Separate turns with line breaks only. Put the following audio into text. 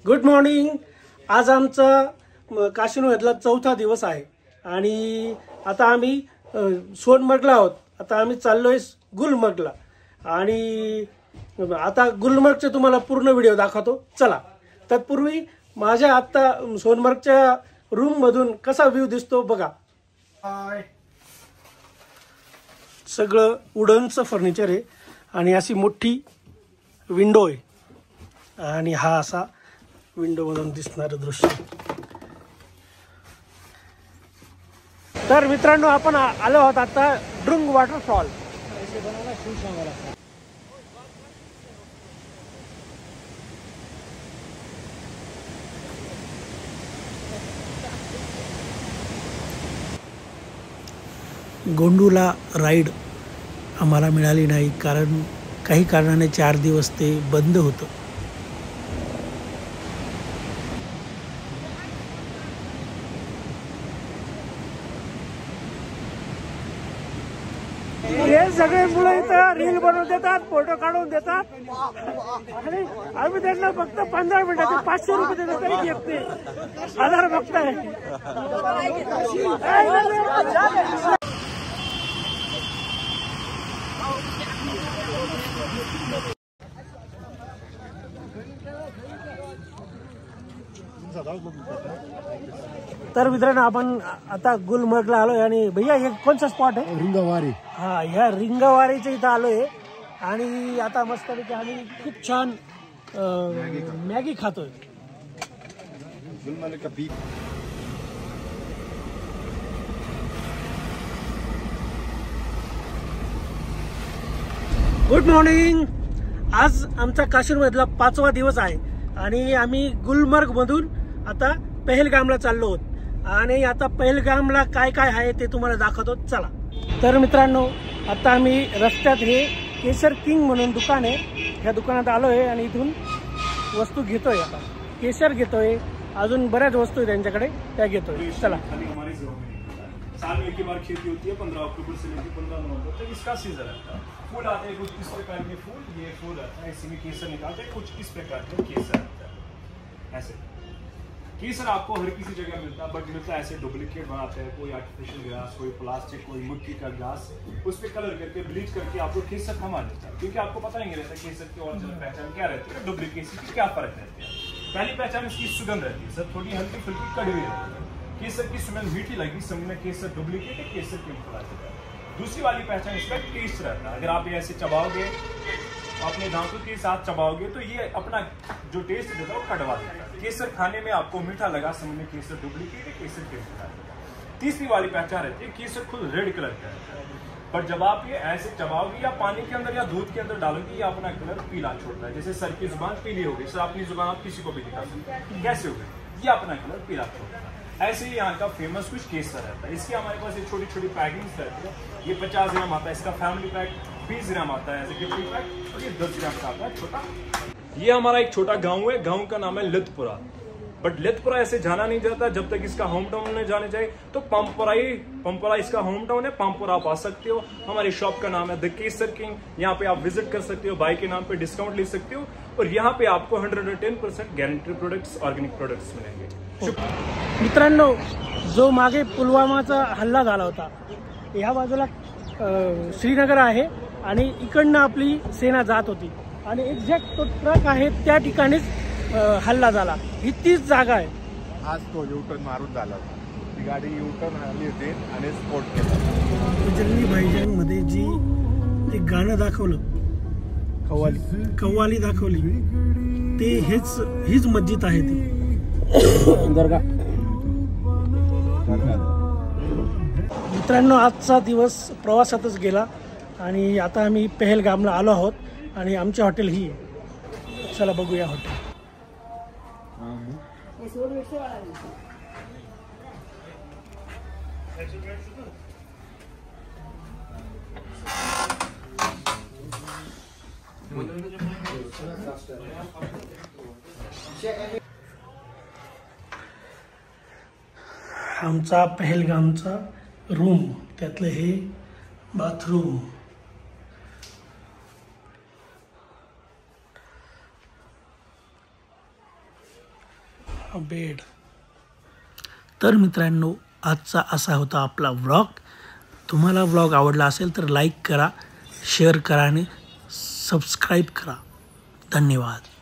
Good morning. आज आमचा काशीमधला चौथा दिवस आहे आणि आता आम्ही सोनमर्गला आहोत। आता आम्ही चाललोय गुलमर्गला आणि आता गुलमर्गचे तुम्हाला पूर्ण व्हिडिओ दाखवतो। चला, तत्पूर्वी माझ्या आता सोनमर्गच्या रूम मधून कसा व्ह्यू दिसतो बघा। सगळं वुडनचं फर्निचर आहे आणि अशी मोठी विंडो आहे आणि हा असा विंडो मधून दिसणारं दृश्य। तर मित्रांनो, आपण आलो आहोत आता ड्रुंग वॉटरफॉल। गोंडूला राईड आम्हाला मिळाली नाही, कारण काही कारणाने 4 दिवस ते बंद होतं। हे सगळे मुलं इथं रील बनवून देतात, फोटो काढून देतात आणि आम्ही त्यांना फक्त 15 मिनिटाचे 500 रुपये देतो तरी घेत नाही। 1000 बघताय। तर मित्रांनो, आपण आता गुलमर्गला आलोय आणि भैया हे कोणचा स्पॉट आहे?
रिंगवारी।
हा, ह्या रिंगवारीच्या इथं आलोय आणि आता मस्तपैकी आम्ही खूप छान मॅगी खातोय। Good morning. आज आमचा काश्मीरमधला 5वा दिवस आहे आणि आम्ही गुलमर्ग मधून आता पहलगामला चाललो आहोत आणि आता पहलगामला काय काय आहे ते तुम्हाला दाखवतो। चला, तर मित्रांनो, आता आम्ही रस्त्यात हे केसर किंग म्हणून दुकान आहे, ह्या दुकानात आलोय आणि इथून वस्तू घेतोय। आता केसर घेतोय, अजून बऱ्याच वस्तू आहे त्यांच्याकडे, त्या घेतोय। चला।
साल में एक ही बार खेती होती है, 15 अक्टूबर से लेकर 15 नवंबर तक इसका सीजन रहता है। फूल आते हैं कुछ इस प्रकार के फूल, ये फूल आता है, इसी में केसर निकालते हैं, कुछ इस प्रकार के केसर आता है। ऐसे केसर आपको हर किसी जगह मिलता है, बट मिलता है ऐसे डुप्लीकेट बनाते हैं, कोई आर्टिफिशियल ग्लास, कोई प्लास्टिक, कोई मिट्टी का ग्लास, उस पर कलर करके ब्लीच करके आपको केसर थमा देता है। क्योंकि आपको पता नहीं रहता केसर की ओरिजिनल पहचान क्या रहती है, डुप्लीकेसी की क्या फर्क रहती है। पहली पहचान इसकी सुगंध रहती है सर, थोड़ी हल्की फुल्की कड़वी रहती है। केसर की स्मेल मीठी लगी, समझना केसर डुप्लीकेट है, केसर केमिकल आ जाता है। दूसरी वाली पहचान इसका टेस्ट रहता है। अगर आप ये ऐसे चबाओगे, अपने दांतों के साथ चबाओगे तो ये अपना जो टेस्ट देता है वो कड़वा देता है। केसर खाने में आपको मीठा लगा, समझने केसर डुप्लीकेट है, केसर केमिकल आ जाता है। तीसरी वाली पहचान रहती है केसर खुद रेड कलर का रहता है, पर जब आप ये ऐसे चबाओगे या पानी के अंदर या दूध के अंदर डालोगे, ये अपना कलर पीला छोड़ता है। जैसे सर की जुबान पीली हो गई, सर अपनी जुबान आप किसी को भी दिखा सकते हैं, कैसे हो गई, ये अपना कलर पीला छोड़ता है। ऐसे ही यहाँ का फेमस कुछ केसर रहता है। इसकी हमारे पास ये छोटी छोटी पैकिंग्स रहती है। ये 50 ग्राम आता है, इसका फैमिली पैक 20 ग्राम आता है, ऐसे गिफ्ट पैक, और ये 10 ग्राम का आता है छोटा। ये हमारा एक छोटा गांव है, गांव का नाम है लितपुरा। बट लितपुरा ऐसे जाना नहीं जाता जब तक इसका होम टाउन नहीं जाने चाहिए। तो पंपरा इसका होम टाउन है, पंपरा आप आ सकते हो। हमारी शॉप का नाम है द केसर किंग, यहाँ पे आप विजिट कर सकते हो, बाई के नाम पे डिस्काउंट ले सकते हो और यहाँ पे आपको 110% गारंटी प्रोडक्ट्स, ऑर्गेनिक प्रोडक्ट्स मिलेंगे।
मित्रांनो, जो मागे पुलवामाचा हल्ला झाला होता, या बाजूला श्रीनगर आहे आणि इकडनं आपली सेना जात होती आणि एक्झॅक्ट तो ट्रक आहे त्या ठिकाणीच हल्ला झाला। ही तीच जागा आहे।
आज तो युटर्न मारून झाला होता, ती गाडी युटर्न आली होती आणि स्फोट केला।
जंगली भाईजान मध्ये जी ते गाणं दाखवलं, कव्वाली दाखवली, ते हीच मस्जिद आहे ती दर्गा। मित्रांनो, आजचा दिवस प्रवासातच गेला आणि आता आम्ही पहलगामला आलो आहोत आणि आमचे हॉटेल ही आहे। चला बघूया हॉटेल। आमचा पहलगामचा रूम, त्यातलं हे बाथरूम। बेड. तर मित्रांनो, आजचा असा होता आपला व्लॉग. तुम्हाला व्लॉग आवडला असेल तर लाईक करा, शेअर करा आणि सबस्क्राईब करा. धन्यवाद.